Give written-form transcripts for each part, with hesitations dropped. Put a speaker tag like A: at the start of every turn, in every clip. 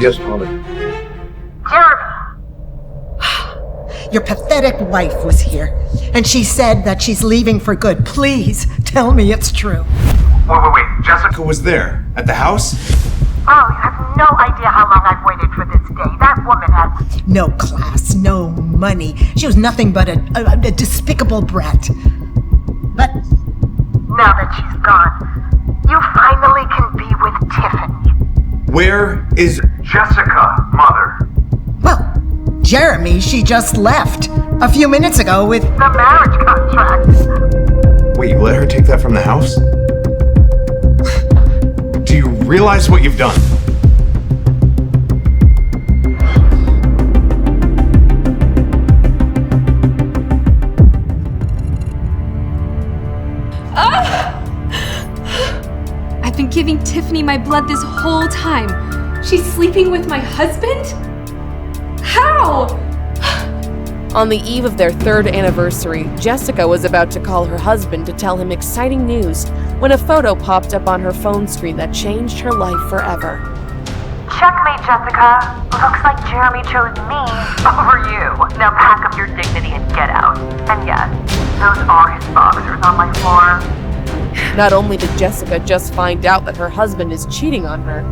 A: Yes, Mother.
B: Jeremy!
C: Your pathetic wife was here, and she said that she's leaving for good. Please, tell me it's true.
B: Wait. Jessica
D: Was there? At the house?
B: Oh, you have no idea how long I've waited for this day. That woman has...
C: No class, no money. She was nothing but a despicable brat. But
B: Now that she's gone, you finally can be with Tiffany.
D: Where is...
B: Jessica, Mother.
C: well, Jeremy, she just left a few minutes ago with...
B: The marriage contract.
D: Wait, you let her take that from the house? Do you realize what you've done?
E: I've been giving Tiffany my blood this whole time. She's sleeping with my husband? How?
F: On the eve of their third anniversary, Jessica was about to call her husband to tell him exciting news when a photo popped up on her phone screen that changed her life forever.
B: Checkmate, Jessica. Looks like Jeremy chose me over you. Now pack up your dignity and get out. And yes, those are his boxers on my floor.
F: Not only did Jessica just find out that her husband is cheating on her,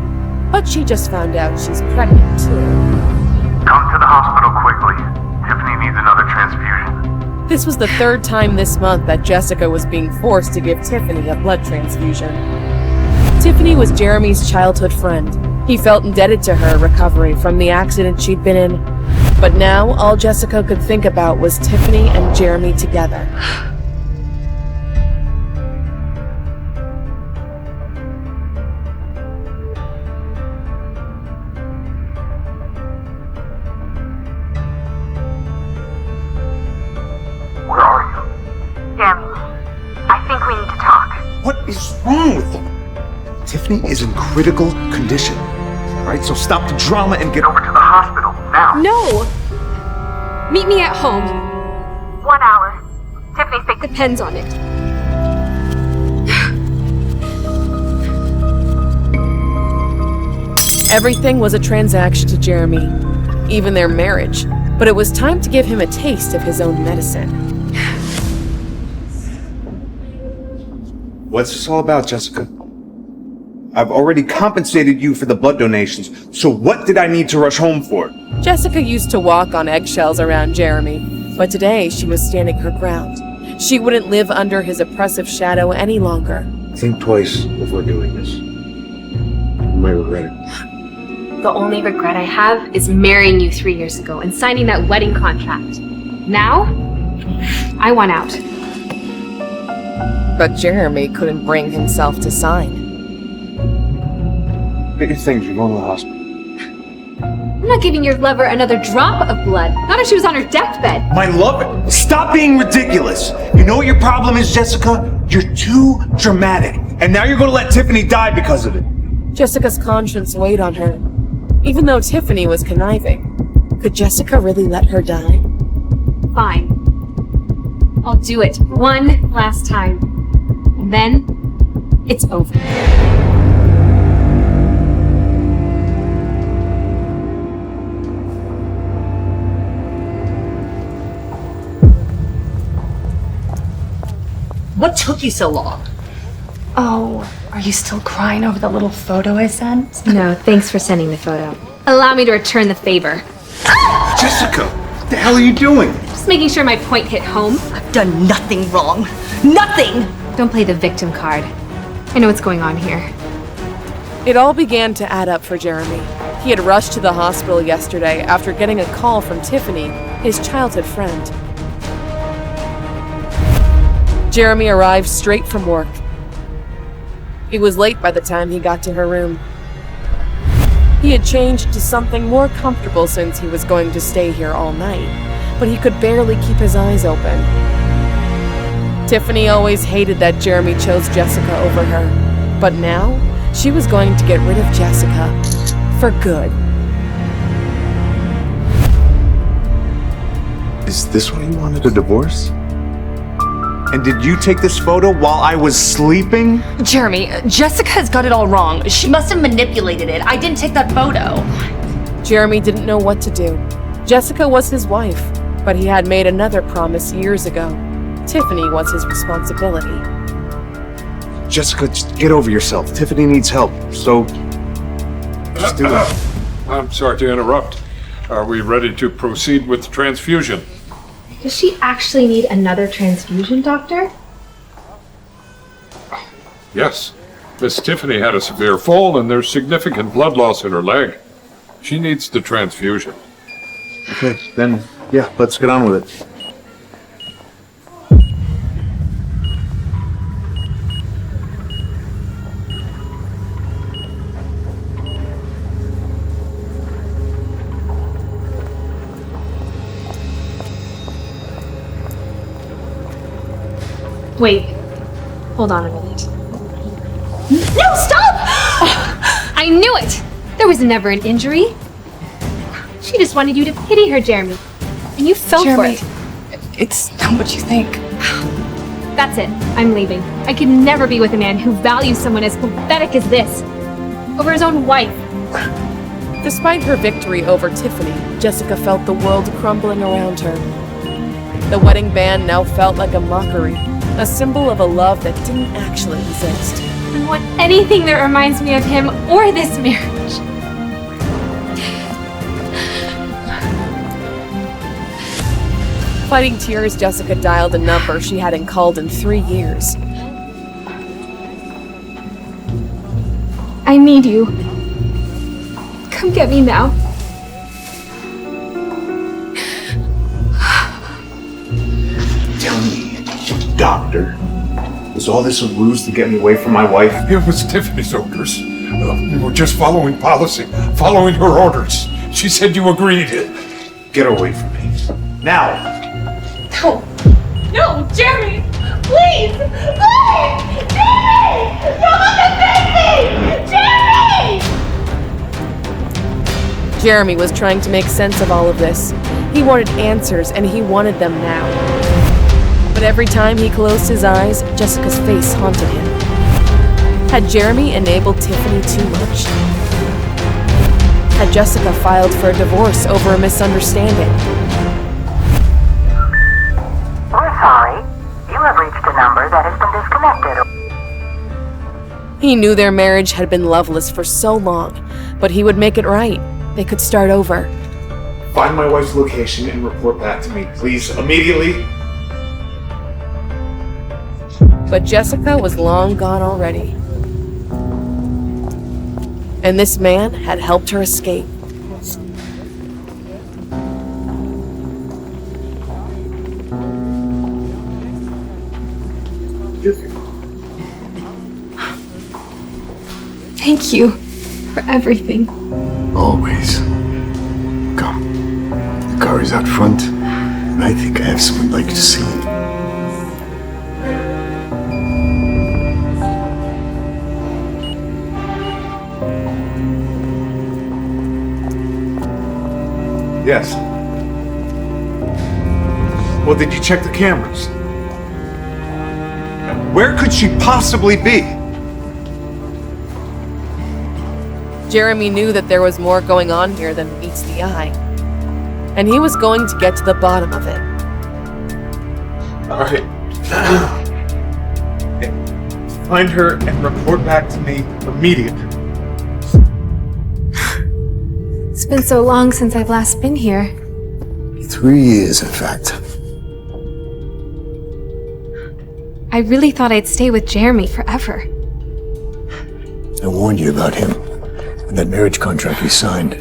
F: but she just found out she's pregnant too.
B: Come to the hospital quickly. Tiffany needs another transfusion.
F: This was the third time this month that Jessica was being forced to give Tiffany a blood transfusion. Tiffany was Jeremy's childhood friend. He felt indebted to her recovery from the accident she'd been in. But now, all Jessica could think about was Tiffany and Jeremy together.
B: Where are you? Damn you. I think we need to talk.
D: What is wrong with you? Tiffany is in critical condition. Alright, so stop the drama and get
B: Over to the hospital, now.
E: No! Meet me at home.
B: 1 hour. Tiffany's sick.
E: Depends on it.
F: Everything was a transaction to Jeremy, even their marriage, but it was time to give him a taste of his own medicine.
D: What's this all about, Jessica? I've already compensated you for the blood donations, so what did I need to rush home for?
F: Jessica used to walk on eggshells around Jeremy, but today she was standing her ground. She wouldn't live under his oppressive shadow any longer.
A: Think twice before doing this. You might regret it.
E: The only regret I have is marrying you 3 years ago and signing that wedding contract. Now, I want out.
F: But Jeremy couldn't bring himself to sign.
A: Get your things, you're going to the hospital.
E: I'm not giving your lover another drop of blood. Not if she was on her deathbed.
D: My love, stop being ridiculous. You know what your problem is, Jessica? You're too dramatic. And now you're going to let Tiffany die because of it.
F: Jessica's conscience weighed on her. Even though Tiffany was conniving, could Jessica really let her die?
E: Fine. I'll do it one last time. And then, it's over.
G: What took you so long?
H: Oh, are you still crying over the little photo I sent?
E: No, thanks for sending the photo. Allow me to return the favor.
D: Jessica, what the hell are you doing?
E: Just making sure my point hit home.
G: I've done nothing wrong. Nothing!
E: Don't play the victim card. I know what's going on here.
F: It all began to add up for Jeremy. He had rushed to the hospital yesterday after getting a call from Tiffany, his childhood friend. Jeremy arrived straight from work. It was late by the time he got to her room. He had changed to something more comfortable since he was going to stay here all night, but he could barely keep his eyes open. Tiffany always hated that Jeremy chose Jessica over her, but now she was going to get rid of Jessica for good.
D: Is this why you wanted a divorce? And did you take this photo while I was sleeping?
G: Jeremy, Jessica's got it all wrong. She must have manipulated it. I didn't take that photo.
F: Jeremy didn't know what to do. Jessica was his wife, but he had made another promise years ago. Tiffany was his responsibility.
D: Jessica, just get over yourself. Tiffany needs help, so just do it.
I: I'm sorry to interrupt. Are we ready to proceed with the transfusion?
E: Does she actually need another transfusion, Doctor?
I: Yes. Miss Tiffany had a severe fall and there's significant blood loss in her leg. She needs the transfusion.
D: Okay, then, yeah, let's get on with it.
E: Wait. Hold on a minute. No, stop! I knew it! There was never an injury. She just wanted you to pity her, Jeremy. And you fell
H: Jeremy,
E: for it.
H: it's not what you think.
E: That's it. I'm leaving. I could never be with a man who values someone as pathetic as this. Over his own wife.
F: Despite her victory over Tiffany, Jessica felt the world crumbling around her. The wedding band now felt like a mockery, a symbol of a love that didn't actually exist.
E: I want anything that reminds me of him or this marriage.
F: Fighting tears, Jessica dialed a number she hadn't called in 3 years.
E: I need you. Come get me now.
D: Tell me, doctor, was all this a ruse to get me away from my wife?
I: It was Tiffany's orders. We were just following policy, following her orders. She said you agreed.
D: Get away from me. Now!
E: No. No, Jeremy! Please! Please! Jeremy! Don't look at me! Jeremy!
F: Jeremy was trying to make sense of all of this. He wanted answers, and he wanted them now. But every time he closed his eyes, Jessica's face haunted him. Had Jeremy enabled Tiffany too much? Had Jessica filed for a divorce over a misunderstanding?
B: We're sorry. You have reached a number that has been disconnected.
F: He knew their marriage had been loveless for so long, but he would make it right. They could start over.
D: Find my wife's location and report back to me, please, immediately.
F: But Jessica was long gone already. And this man had helped her escape.
H: Thank you for everything.
A: Always. Come. The car is out front, and I think I have someone like to see it.
D: Yes. Well, did you check the cameras? Where could she possibly be?
F: Jeremy knew that there was more going on here than meets the eye. And he was going to get to the bottom of it.
D: All right. Find her and report back to me immediately.
E: It's been so long since I've last been here.
A: 3 years, in fact.
E: I really thought I'd stay with Jeremy forever.
A: I warned you about him and that marriage contract we signed.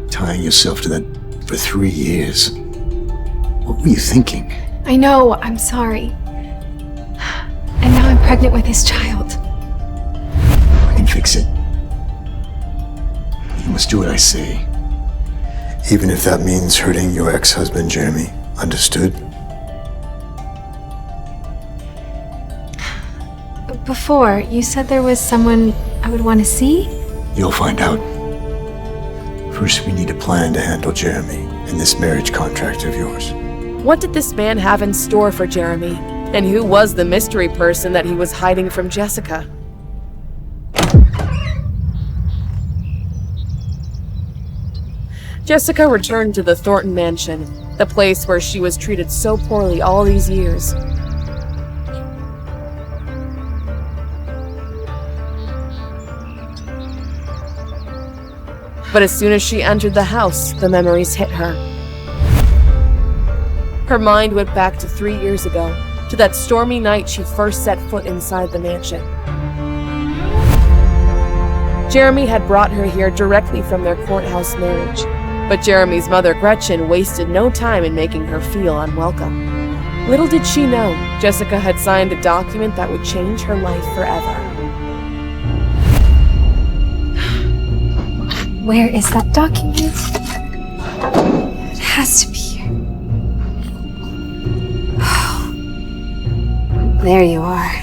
A: Tying yourself to that for 3 years. What were you thinking?
E: I know, I'm sorry. And now I'm pregnant with his child.
A: I can fix it. You must do what I say. Even if that means hurting your ex-husband, Jeremy. Understood?
E: Before, you said there was someone I would want to see?
A: You'll find out. First, we need a plan to handle Jeremy and this marriage contract of yours.
F: What did this man have in store for Jeremy? And who was the mystery person that he was hiding from Jessica? Jessica returned to the Thornton mansion, the place where she was treated so poorly all these years. But as soon as she entered the house, the memories hit her. Her mind went back to 3 years ago, to that stormy night she first set foot inside the mansion. Jeremy had brought her here directly from their courthouse marriage, but Jeremy's mother, Gretchen, wasted no time in making her feel unwelcome. Little did she know, Jessica had signed a document that would change her life forever.
E: Where is that document? It has to be here. There you are.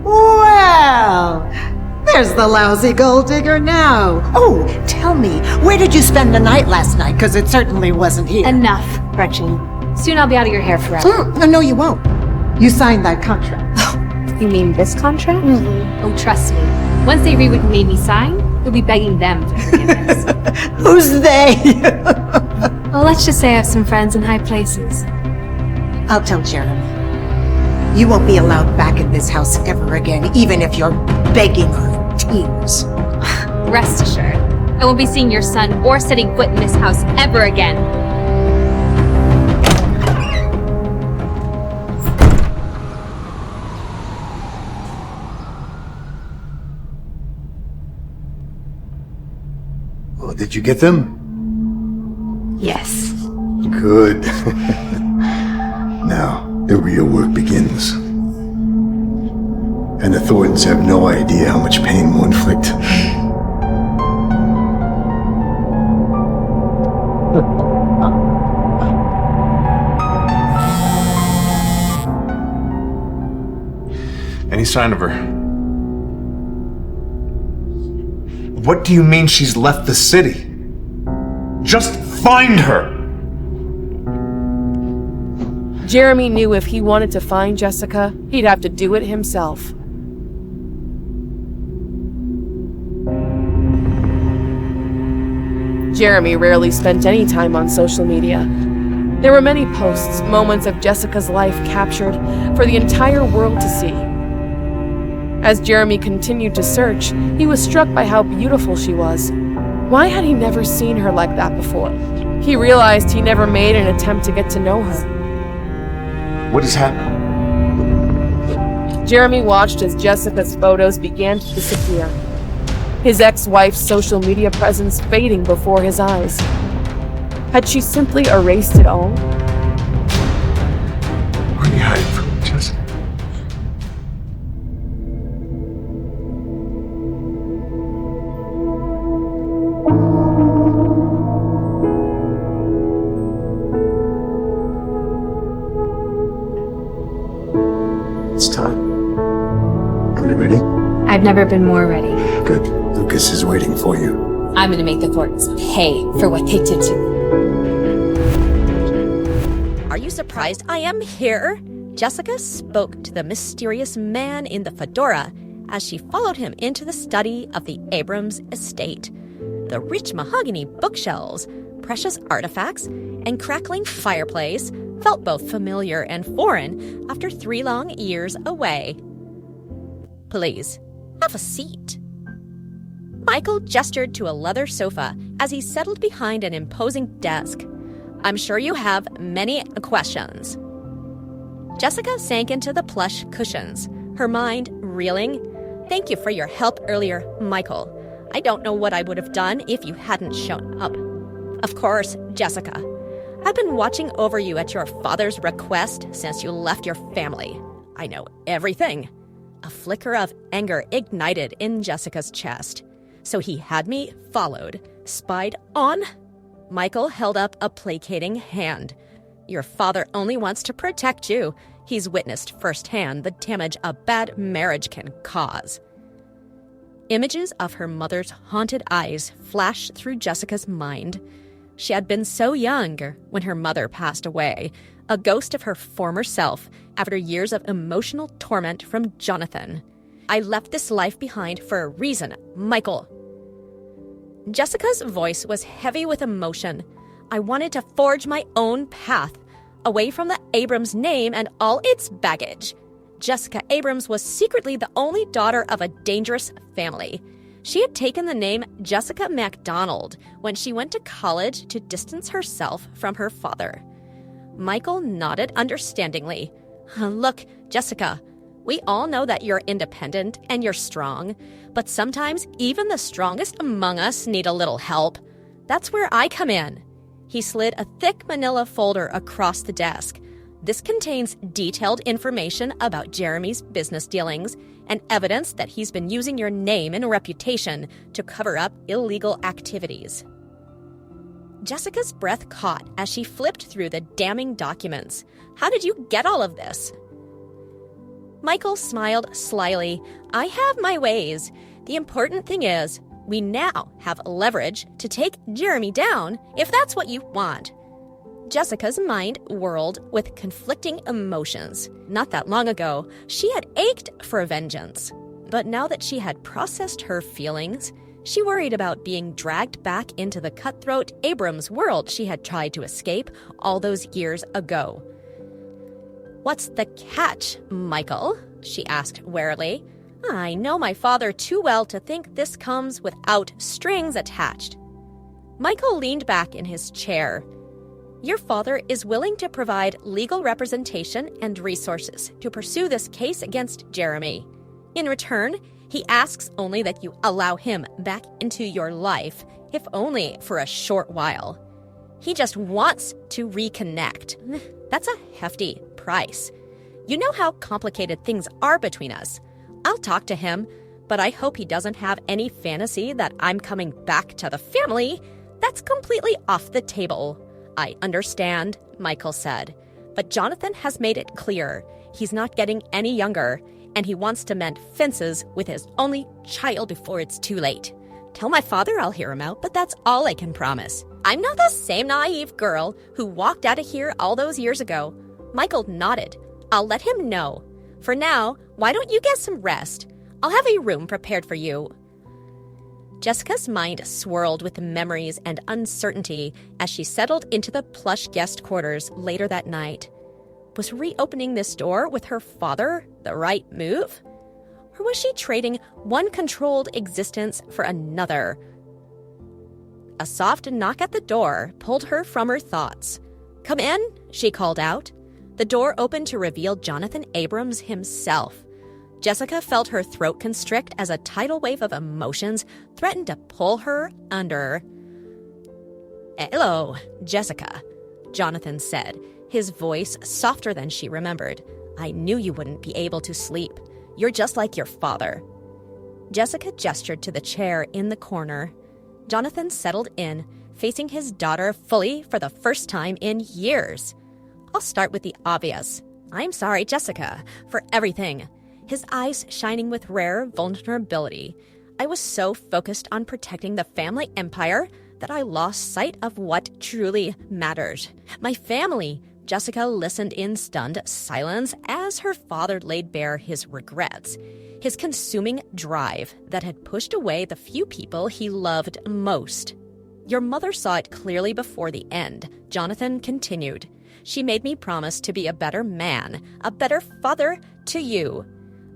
C: Well, there's the lousy gold digger now. Oh, tell me, where did you spend the night last night? Because it certainly wasn't here.
E: Enough, Gretchen. Soon I'll be out of your hair forever.
C: No, you won't. You signed that contract.
E: You mean this contract? Mm-hmm. Oh, trust me. Once they read what you made me sign, you'll be begging them for forgiveness.
C: Who's they?
E: Well, let's just say I have some friends in high places.
C: I'll tell Jeremy. You won't be allowed back in this house ever again, even if you're begging on tears.
E: Rest assured, I won't be seeing your son or setting foot in this house ever again.
A: Well, did you get them?
E: Yes.
A: Good. Now, the real work begins. And the Thorntons have no idea how much pain we'll inflict.
D: Any sign of her? What do you mean she's left the city? Just find her!
F: Jeremy knew if he wanted to find Jessica, he'd have to do it himself. Jeremy rarely spent any time on social media. There were many posts, moments of Jessica's life captured for the entire world to see. As Jeremy continued to search, he was struck by how beautiful she was. Why had he never seen her like that before? He realized he never made an attempt to get to know her.
D: What has happened?
F: Jeremy watched as Jessica's photos began to disappear, his ex-wife's social media presence fading before his eyes. Had she simply erased it all?
A: Where are you hiding from, Jessica? It's time. Are you ready?
E: I've never been more ready.
A: Good. Lucas is waiting for you.
E: I'm gonna make the Thorntons pay for what they did to me.
J: Are you surprised I am here? Jessica spoke to the mysterious man in the fedora as she followed him into the study of the Abrams estate. The rich mahogany bookshelves, precious artifacts, and crackling fireplace felt both familiar and foreign after 3 long years away. Please, have a seat. Michael gestured to a leather sofa as he settled behind an imposing desk. I'm sure you have many questions. Jessica sank into the plush cushions, her mind reeling. Thank you for your help earlier, Michael. I don't know what I would have done if you hadn't shown up. Of course, Jessica. I've been watching over you at your father's request since you left your family. I know everything. A flicker of anger ignited in Jessica's chest. So he had me followed, spied on? Michael held up a placating hand. Your father only wants to protect you. He's witnessed firsthand the damage a bad marriage can cause. Images of her mother's haunted eyes flashed through Jessica's mind. She had been so young when her mother passed away, a ghost of her former self after years of emotional torment from Jonathan. I left this life behind for a reason, Michael. Jessica's voice was heavy with emotion. I wanted to forge my own path, away from the Abrams name and all its baggage. Jessica Abrams was secretly the only daughter of a dangerous family. She had taken the name Jessica MacDonald when she went to college to distance herself from her father. Michael nodded understandingly. Look, Jessica, we all know that you're independent and you're strong, but sometimes even the strongest among us need a little help. That's where I come in. He slid a thick manila folder across the desk. This contains detailed information about Jeremy's business dealings and evidence that he's been using your name and reputation to cover up illegal activities. Jessica's breath caught as she flipped through the damning documents. How did you get all of this? Michael smiled slyly. I have my ways. The important thing is, we now have leverage to take Jeremy down if that's what you want. Jessica's mind whirled with conflicting emotions. Not that long ago, she had ached for vengeance. But now that she had processed her feelings, she worried about being dragged back into the cutthroat Abrams world she had tried to escape all those years ago. What's the catch, Michael? She asked warily. I know my father too well to think this comes without strings attached. Michael leaned back in his chair. Your father is willing to provide legal representation and resources to pursue this case against Jeremy. In return, he asks only that you allow him back into your life, if only for a short while. He just wants to reconnect. That's a hefty price. You know how complicated things are between us. I'll talk to him, but I hope he doesn't have any fantasy that I'm coming back to the family. That's completely off the table. I understand, Michael said, but Jonathan has made it clear he's not getting any younger, and he wants to mend fences with his only child before it's too late. Tell my father I'll hear him out, but that's all I can promise. I'm not the same naive girl who walked out of here all those years ago. Michael nodded. I'll let him know. For now, why don't you get some rest? I'll have a room prepared for you. Jessica's mind swirled with memories and uncertainty as she settled into the plush guest quarters later that night. Was reopening this door with her father the right move? Or was she trading one controlled existence for another? A soft knock at the door pulled her from her thoughts. Come in, she called out. The door opened to reveal Jonathan Abrams himself. Jessica felt her throat constrict as a tidal wave of emotions threatened to pull her under. Hello, Jessica, Jonathan said, his voice softer than she remembered. I knew you wouldn't be able to sleep. You're just like your father. Jessica gestured to the chair in the corner. Jonathan settled in, facing his daughter fully for the first time in years. I'll start with the obvious. I'm sorry, Jessica, for everything. His eyes shining with rare vulnerability. I was so focused on protecting the family empire that I lost sight of what truly mattered. My family. Jessica listened in stunned silence as her father laid bare his regrets, his consuming drive that had pushed away the few people he loved most. Your mother saw it clearly before the end, Jonathan continued. She made me promise to be a better man, a better father to you.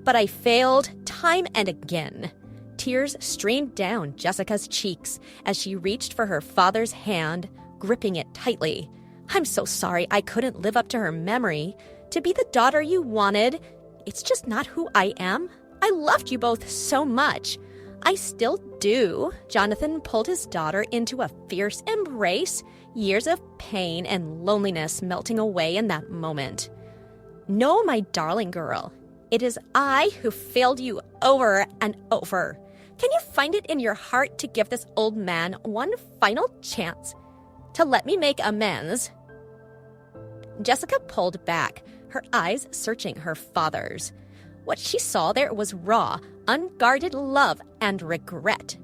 J: But I failed time and again. Tears streamed down Jessica's cheeks as she reached for her father's hand, gripping it tightly. I'm so sorry I couldn't live up to her memory. To be the daughter you wanted, it's just not who I am. I loved you both so much. I still do. Jonathan pulled his daughter into a fierce embrace, years of pain and loneliness melting away in that moment. No, my darling girl. It is I who failed you over and over. Can you find it in your heart to give this old man one final chance? To let me make amends? Jessica pulled back, her eyes searching her father's. What she saw there was raw, unguarded love and regret.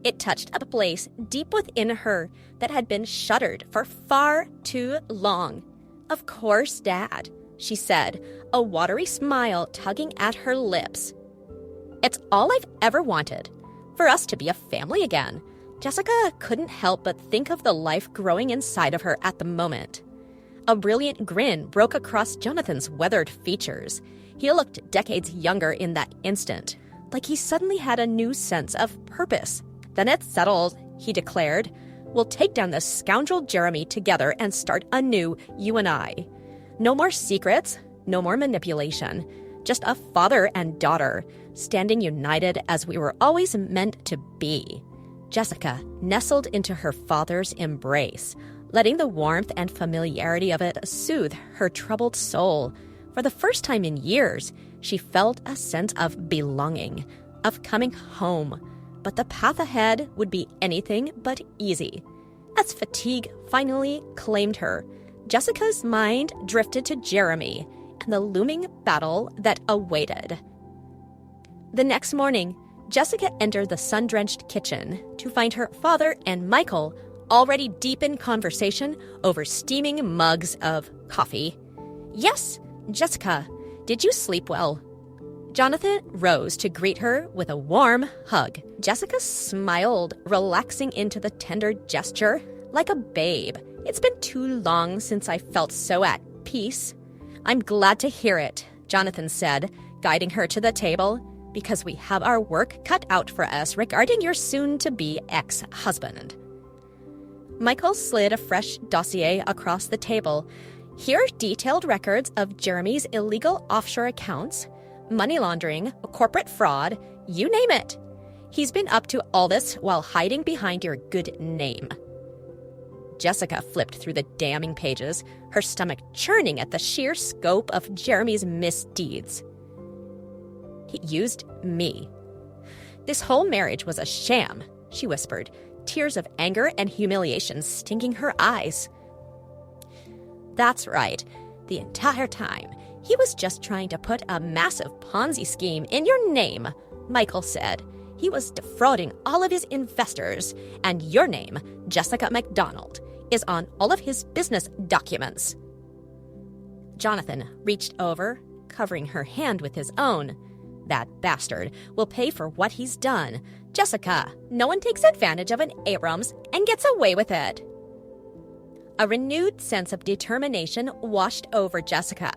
J: It touched a place deep within her that had been shuttered for far too long. "Of course, Dad," she said, a watery smile tugging at her lips. "It's all I've ever wanted, for us to be a family again." Jessica couldn't help but think of the life growing inside of her at the moment. A brilliant grin broke across Jonathan's weathered features. He looked decades younger in that instant, like he suddenly had a new sense of purpose. "Then it's settled," he declared. "We'll take down this scoundrel Jeremy together and start anew, you and I. No more secrets, no more manipulation. Just a father and daughter, standing united as we were always meant to be." Jessica nestled into her father's embrace, letting the warmth and familiarity of it soothe her troubled soul. For the first time in years, she felt a sense of belonging, of coming home. But the path ahead would be anything but easy. As fatigue finally claimed her, Jessica's mind drifted to Jeremy and the looming battle that awaited. The next morning, Jessica entered the sun-drenched kitchen to find her father and Michael already deep in conversation over steaming mugs of coffee. "Yes, Jessica, did you sleep well?" Jonathan rose to greet her with a warm hug. Jessica smiled, relaxing into the tender gesture like a babe. "It's been too long since I felt so at peace." "I'm glad to hear it," Jonathan said, guiding her to the table, "because we have our work cut out for us regarding your soon-to-be ex-husband." Michael slid a fresh dossier across the table. "Here are detailed records of Jeremy's illegal offshore accounts, money laundering, corporate fraud, you name it. He's been up to all this while hiding behind your good name." Jessica flipped through the damning pages, her stomach churning at the sheer scope of Jeremy's misdeeds. "He used me. This whole marriage was a sham," she whispered, tears of anger and humiliation stinging her eyes. "That's right. The entire time, he was just trying to put a massive Ponzi scheme in your name," Michael said. "He was defrauding all of his investors, and your name, Jessica McDonald, is on all of his business documents." Jonathan reached over, covering her hand with his own. "That bastard will pay for what he's done. Jessica, no one takes advantage of an Abrams and gets away with it." A renewed sense of determination washed over Jessica.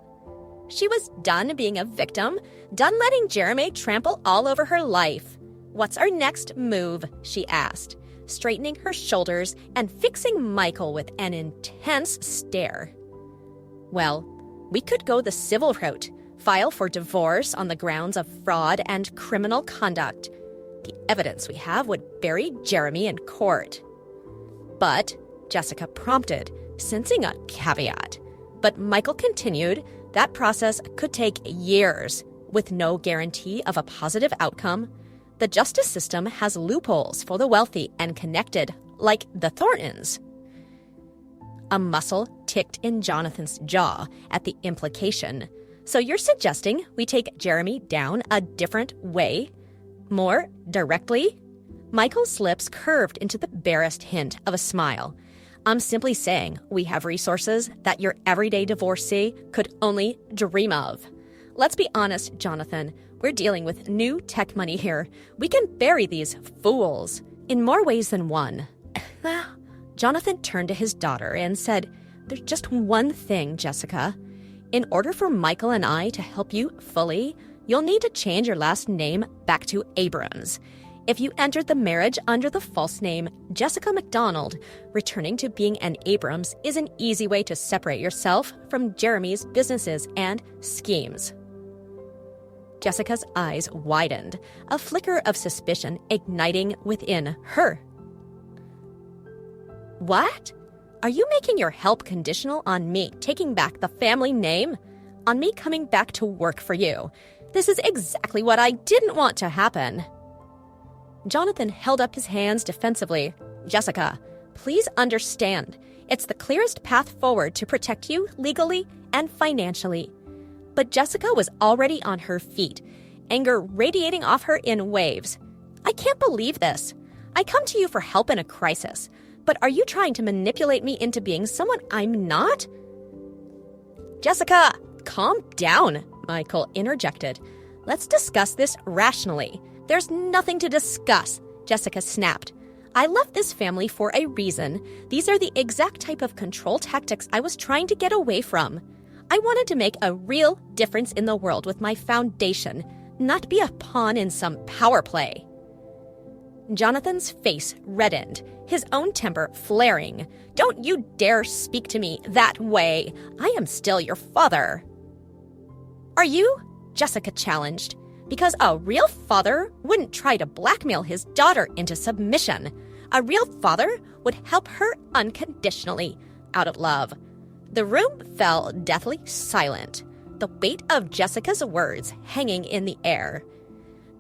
J: She was done being a victim, done letting Jeremy trample all over her life. "What's our next move?" she asked, straightening her shoulders and fixing Michael with an intense stare. "Well, we could go the civil route, file for divorce on the grounds of fraud and criminal conduct. The evidence we have would bury Jeremy in court." "But," Jessica prompted, sensing a caveat. But Michael continued, "That process could take years, with no guarantee of a positive outcome. The justice system has loopholes for the wealthy and connected, like the Thorntons." A muscle ticked in Jonathan's jaw at the implication. "So you're suggesting we take Jeremy down a different way? More directly?" Michael's lips curved into the barest hint of a smile. "I'm simply saying we have resources that your everyday divorcee could only dream of. Let's be honest, Jonathan. We're dealing with new tech money here. We can bury these fools in more ways than one." Jonathan turned to his daughter and said, "There's just one thing, Jessica. In order for Michael and I to help you fully, you'll need to change your last name back to Abrams. If you entered the marriage under the false name Jessica McDonald, returning to being an Abrams is an easy way to separate yourself from Jeremy's businesses and schemes." Jessica's eyes widened, a flicker of suspicion igniting within her. "What? Are you making your help conditional on me taking back the family name? On me coming back to work for you? This is exactly what I didn't want to happen." Jonathan held up his hands defensively. "Jessica, please understand. It's the clearest path forward to protect you legally and financially." But Jessica was already on her feet, anger radiating off her in waves. "I can't believe this. I come to you for help in a crisis, but are you trying to manipulate me into being someone I'm not? Jessica, calm down, Michael interjected. Let's discuss this rationally. There's nothing to discuss, Jessica snapped. I left this family for a reason. These are the exact type of control tactics I was trying to get away from. I wanted to make a real difference in the world with my foundation, not be a pawn in some power play. Jonathan's face reddened, his own temper flaring. Don't you dare speak to me that way. I am still your father. Are you? Jessica challenged. Because a real father wouldn't try to blackmail his daughter into submission. A real father would help her unconditionally, out of love. The room fell deathly silent, the weight of Jessica's words hanging in the air.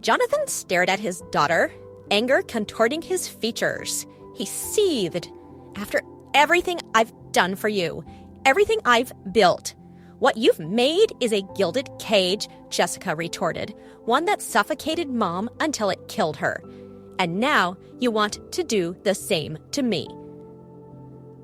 J: Jonathan stared at his daughter, anger contorting his features. He seethed. After everything I've done for you, everything I've built, what you've made is a gilded cage, Jessica retorted, one that suffocated Mom until it killed her. And now you want to do the same to me.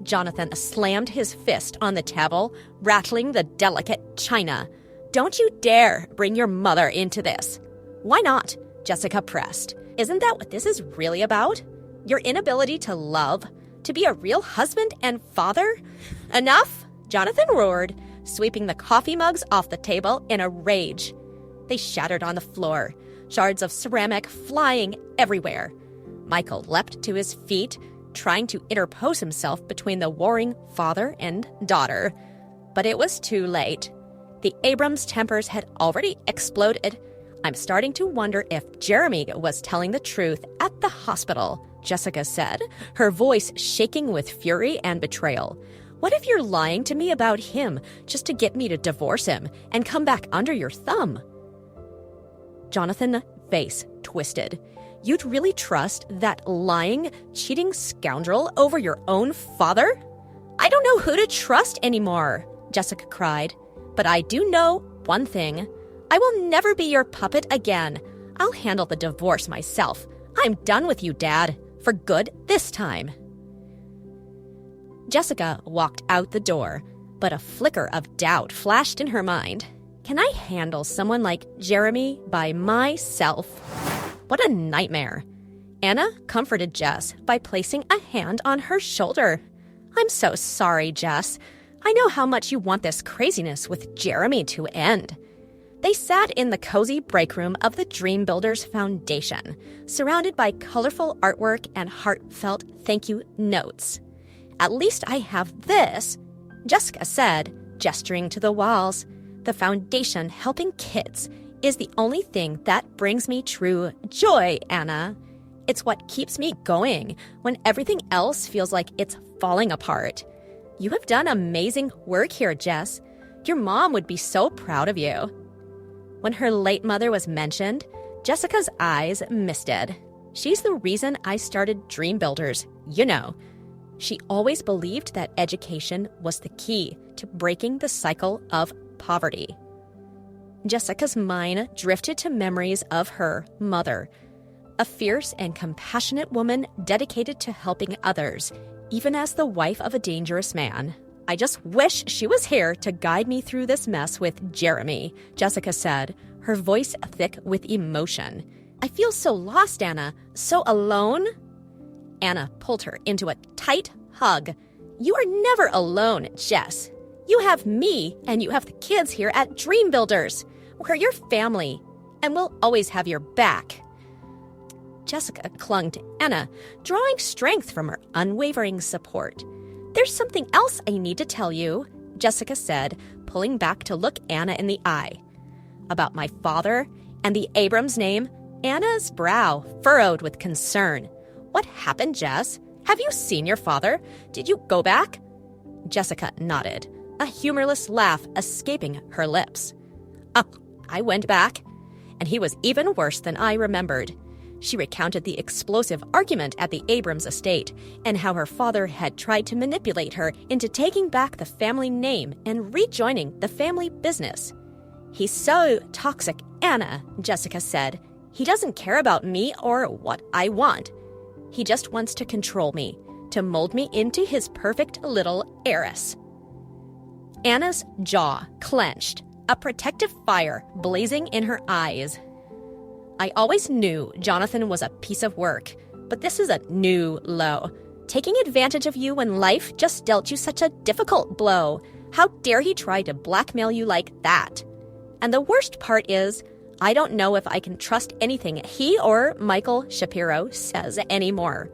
J: Jonathan slammed his fist on the table, rattling the delicate china. Don't you dare bring your mother into this. Why not? Jessica pressed. Isn't that what this is really about? Your inability to love? To be a real husband and father? Enough! Jonathan roared, sweeping the coffee mugs off the table in a rage. They shattered on the floor, shards of ceramic flying everywhere. Michael leapt to his feet, trying to interpose himself between the warring father and daughter. But it was too late. The Abrams tempers had already exploded. I'm starting to wonder if Jeremy was telling the truth at the hospital, Jessica said, her voice shaking with fury and betrayal. What if you're lying to me about him just to get me to divorce him and come back under your thumb? Jonathan's face twisted. You'd really trust that lying, cheating scoundrel over your own father? I don't know who to trust anymore, Jessica cried. But I do know one thing. I will never be your puppet again. I'll handle the divorce myself. I'm done with you, Dad. For good this time. Jessica walked out the door, but a flicker of doubt flashed in her mind. Can I handle someone like Jeremy by myself? What a nightmare. Anna comforted Jess by placing a hand on her shoulder. I'm so sorry, Jess. I know how much you want this craziness with Jeremy to end. They sat in the cozy break room of the Dream Builders Foundation, surrounded by colorful artwork and heartfelt thank you notes. At least I have this, Jessica said, gesturing to the walls. The foundation helping kids is the only thing that brings me true joy, Anna. It's what keeps me going when everything else feels like it's falling apart. You have done amazing work here, Jess. Your mom would be so proud of you. When her late mother was mentioned, Jessica's eyes misted. She's the reason I started Dream Builders, you know. She always believed that education was the key to breaking the cycle of poverty. Jessica's mind drifted to memories of her mother, a fierce and compassionate woman dedicated to helping others, even as the wife of a dangerous man. I just wish she was here to guide me through this mess with Jeremy, Jessica said, her voice thick with emotion. I feel so lost, Anna, so alone. Anna pulled her into a tight hug. You are never alone, Jess. You have me, and you have the kids here at Dream Builders. We're your family, and we'll always have your back. Jessica clung to Anna, drawing strength from her unwavering support. There's something else I need to tell you, Jessica said, pulling back to look Anna in the eye. About my father and the Abrams name, Anna's brow furrowed with concern. What happened, Jess? Have you seen your father? Did you go back? Jessica nodded, a humorless laugh escaping her lips. I went back, and he was even worse than I remembered. She recounted the explosive argument at the Abrams estate and how her father had tried to manipulate her into taking back the family name and rejoining the family business. He's so toxic, Anna, Jessica said. He doesn't care about me or what I want. He just wants to control me, to mold me into his perfect little heiress. Anna's jaw clenched, a protective fire blazing in her eyes. I always knew Jonathan was a piece of work, but this is a new low. Taking advantage of you when life just dealt you such a difficult blow. How dare he try to blackmail you like that? And the worst part is, I don't know if I can trust anything he or Michael Shapiro says anymore.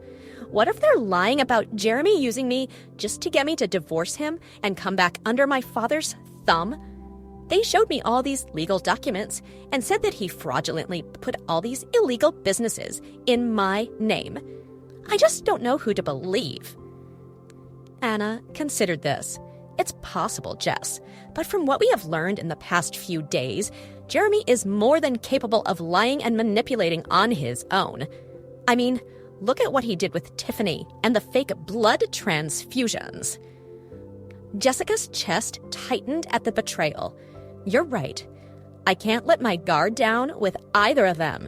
J: What if they're lying about Jeremy using me just to get me to divorce him and come back under my father's thumb? They showed me all these legal documents and said that he fraudulently put all these illegal businesses in my name. I just don't know who to believe. Anna considered this. It's possible, Jess, but from what we have learned in the past few days, Jeremy is more than capable of lying and manipulating on his own. I mean, look at what he did with Tiffany and the fake blood transfusions. Jessica's chest tightened at the betrayal. You're right. I can't let my guard down with either of them.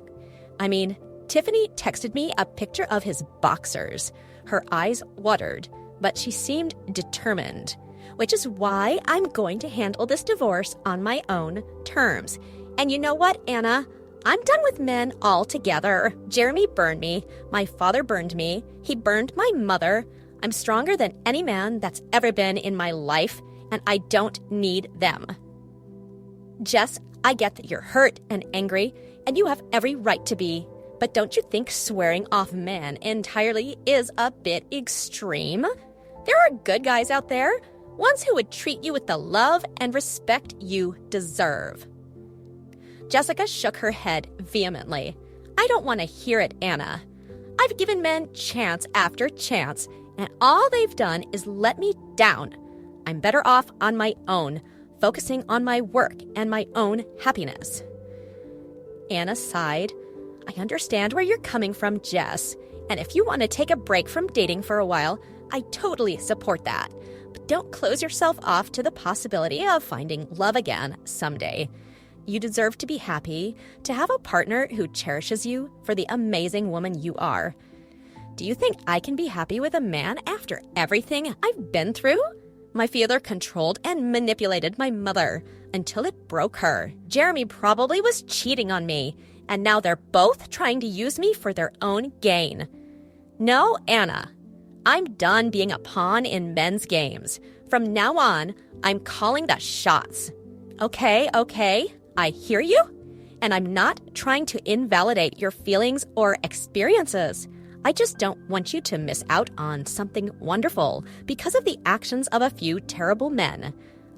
J: I mean, Tiffany texted me a picture of his boxers. Her eyes watered, but she seemed determined, which is why I'm going to handle this divorce on my own terms. And you know what, Anna? I'm done with men altogether. Jeremy burned me. My father burned me. He burned my mother. I'm stronger than any man that's ever been in my life, and I don't need them. Jess, I get that you're hurt and angry, and you have every right to be. But don't you think swearing off men entirely is a bit extreme? There are good guys out there, ones who would treat you with the love and respect you deserve. Jessica shook her head vehemently. I don't want to hear it, Anna. I've given men chance after chance, and all they've done is let me down. I'm better off on my own, focusing on my work and my own happiness. Anna sighed. I understand where you're coming from, Jess, and if you want to take a break from dating for a while, I totally support that. But don't close yourself off to the possibility of finding love again someday. You deserve to be happy, to have a partner who cherishes you for the amazing woman you are. Do you think I can be happy with a man after everything I've been through? My father controlled and manipulated my mother until it broke her. Jeremy probably was cheating on me, and now they're both trying to use me for their own gain. No, Anna. I'm done being a pawn in men's games. From now on, I'm calling the shots. Okay, I hear you, and I'm not trying to invalidate your feelings or experiences. I just don't want you to miss out on something wonderful because of the actions of a few terrible men.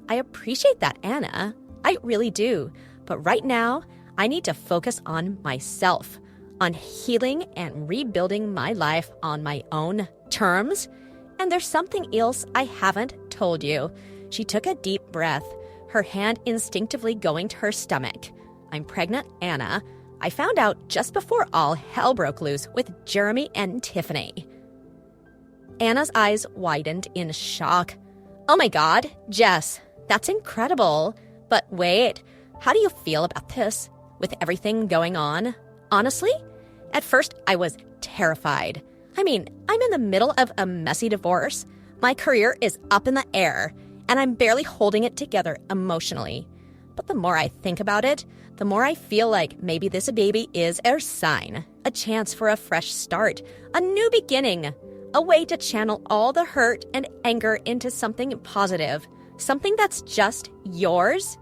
J: I appreciate that, Anna. I really do. But right now, I need to focus on myself, on healing and rebuilding my life on my own terms. And there's something else I haven't told you. She took a deep breath, her hand instinctively going to her stomach. I'm pregnant, Anna. I found out just before all hell broke loose with Jeremy and Tiffany. Anna's eyes widened in shock. Oh my God, Jess, that's incredible. But wait, how do you feel about this? With everything going on? Honestly, at first I was terrified. I mean, I'm in the middle of a messy divorce. My career is up in the air, and I'm barely holding it together emotionally. But the more I think about it, the more I feel like maybe this baby is a sign, a chance for a fresh start, a new beginning, a way to channel all the hurt and anger into something positive, something that's just yours.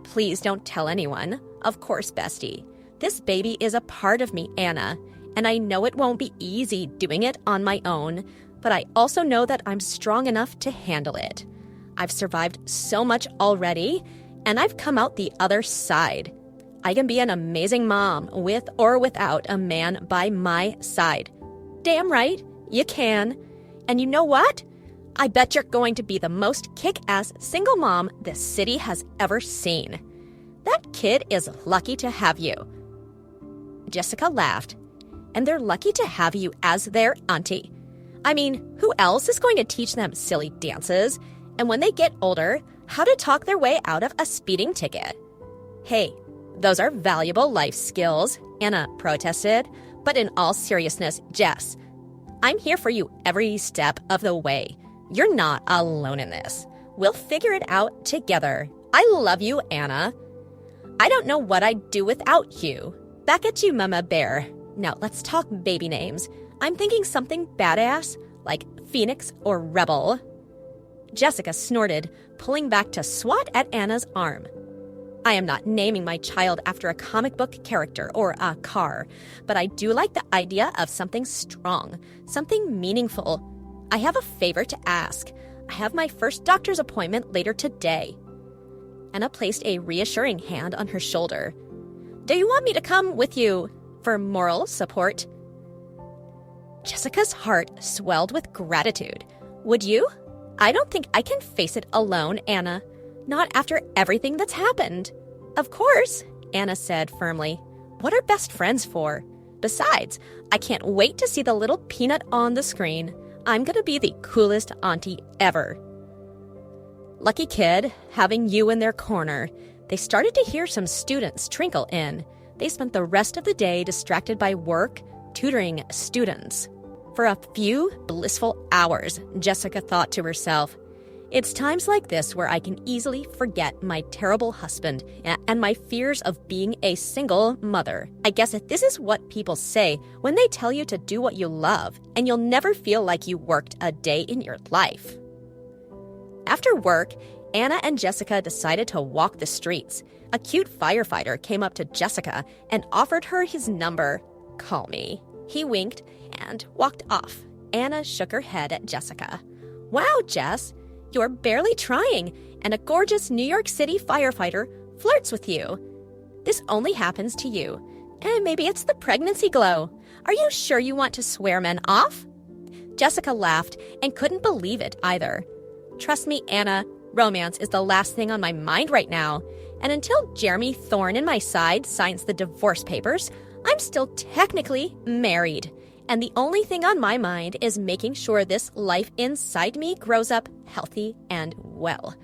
J: Please don't tell anyone. Of course, bestie. This baby is a part of me, Anna, and I know it won't be easy doing it on my own, but I also know that I'm strong enough to handle it. I've survived so much already, and I've come out the other side. I can be an amazing mom with or without a man by my side. Damn right, you can. And you know what? I bet you're going to be the most kick-ass single mom this city has ever seen. That kid is lucky to have you. Jessica laughed. And they're lucky to have you as their auntie. I mean, who else is going to teach them silly dances? And when they get older, how to talk their way out of a speeding ticket? Hey, those are valuable life skills, Anna protested. But in all seriousness, Jess, I'm here for you every step of the way. You're not alone in this. We'll figure it out together. I love you, Anna. I don't know what I'd do without you. Back at you, Mama Bear. Now let's talk baby names. I'm thinking something badass, like Phoenix or Rebel. Jessica snorted, pulling back to swat at Anna's arm. I am not naming my child after a comic book character or a car, but I do like the idea of something strong, something meaningful. I have a favor to ask. I have my first doctor's appointment later today. Anna placed a reassuring hand on her shoulder. Do you want me to come with you for moral support? Jessica's heart swelled with gratitude. Would you? I don't think I can face it alone, Anna. Not after everything that's happened. Of course, Anna said firmly. What are best friends for? Besides, I can't wait to see the little peanut on the screen. I'm gonna be the coolest auntie ever. Lucky kid, having you in their corner. They started to hear some students trickle in. They spent the rest of the day distracted by work, tutoring students. For a few blissful hours, Jessica thought to herself, it's times like this where I can easily forget my terrible husband and my fears of being a single mother. I guess if this is what people say when they tell you to do what you love, and you'll never feel like you worked a day in your life. After work, Anna and Jessica decided to walk the streets. A cute firefighter came up to Jessica and offered her his number. Call me. He winked and walked off. Anna shook her head at Jessica. Wow, Jess, you're barely trying, and a gorgeous New York City firefighter flirts with you. This only happens to you. And maybe it's the pregnancy glow. Are you sure you want to swear men off? Jessica laughed and couldn't believe it either. Trust me, Anna, romance is the last thing on my mind right now. And until Jeremy Thorne in my side signs the divorce papers, I'm still technically married. And the only thing on my mind is making sure this life inside me grows up healthy and well.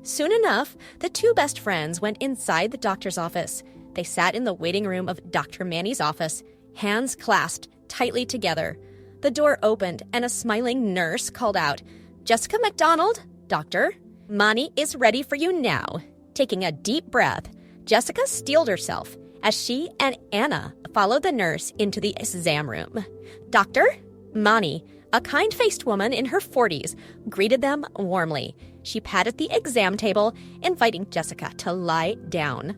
J: Soon enough, the two best friends went inside the doctor's office. They sat in the waiting room of Dr. Manny's office, hands clasped tightly together. The door opened and a smiling nurse called out, Jessica McDonald, doctor, Manny is ready for you now. Taking a deep breath, Jessica steeled herself as she and Anna followed the nurse into the exam room. Doctor, Manny, a kind-faced woman in her 40s, greeted them warmly. She patted the exam table, inviting Jessica to lie down.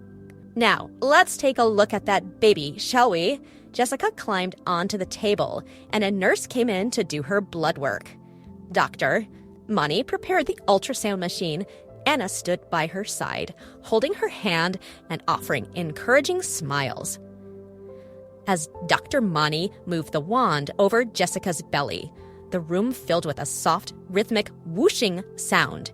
J: Now, let's take a look at that baby, shall we? Jessica climbed onto the table, and a nurse came in to do her blood work. Doctor, Manny prepared the ultrasound machine. Anna stood by her side, holding her hand and offering encouraging smiles. As Dr. Manny moved the wand over Jessica's belly, the room filled with a soft, rhythmic whooshing sound.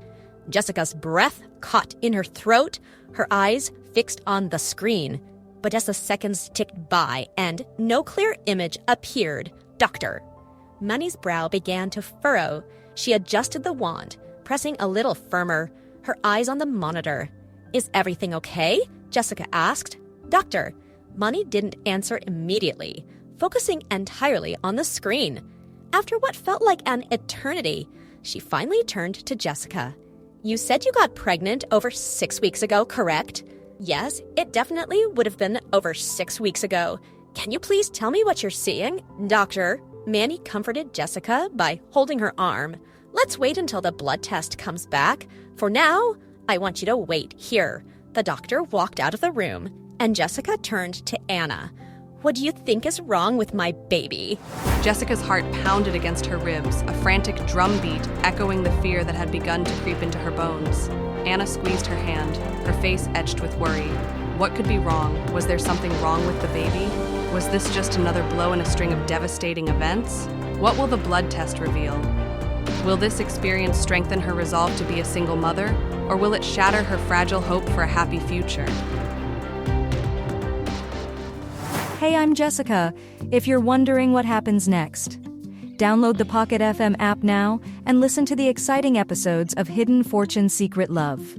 J: Jessica's breath caught in her throat, her eyes fixed on the screen. But as the seconds ticked by and no clear image appeared, Doctor, Manny's brow began to furrow. She adjusted the wand, pressing a little firmer, her eyes on the monitor. Is everything okay? Jessica asked. Doctor, Manny didn't answer immediately, focusing entirely on the screen. After what felt like an eternity, she finally turned to Jessica. You said you got pregnant over 6 weeks ago, correct? Yes, it definitely would have been over 6 weeks ago. Can you please tell me what you're seeing? Doctor, Manny comforted Jessica by holding her arm. Let's wait until the blood test comes back. For now, I want you to wait here. The doctor walked out of the room, and Jessica turned to Anna. What do you think is wrong with my baby?
K: Jessica's heart pounded against her ribs, a frantic drumbeat echoing the fear that had begun to creep into her bones. Anna squeezed her hand, her face etched with worry. What could be wrong? Was there something wrong with the baby? Was this just another blow in a string of devastating events? What will the blood test reveal? Will this experience strengthen her resolve to be a single mother, or will it shatter her fragile hope for a happy future?
L: Hey, I'm Jessica. If you're wondering what happens next, download the Pocket FM app now and listen to the exciting episodes of Hidden Fortune Secret Love.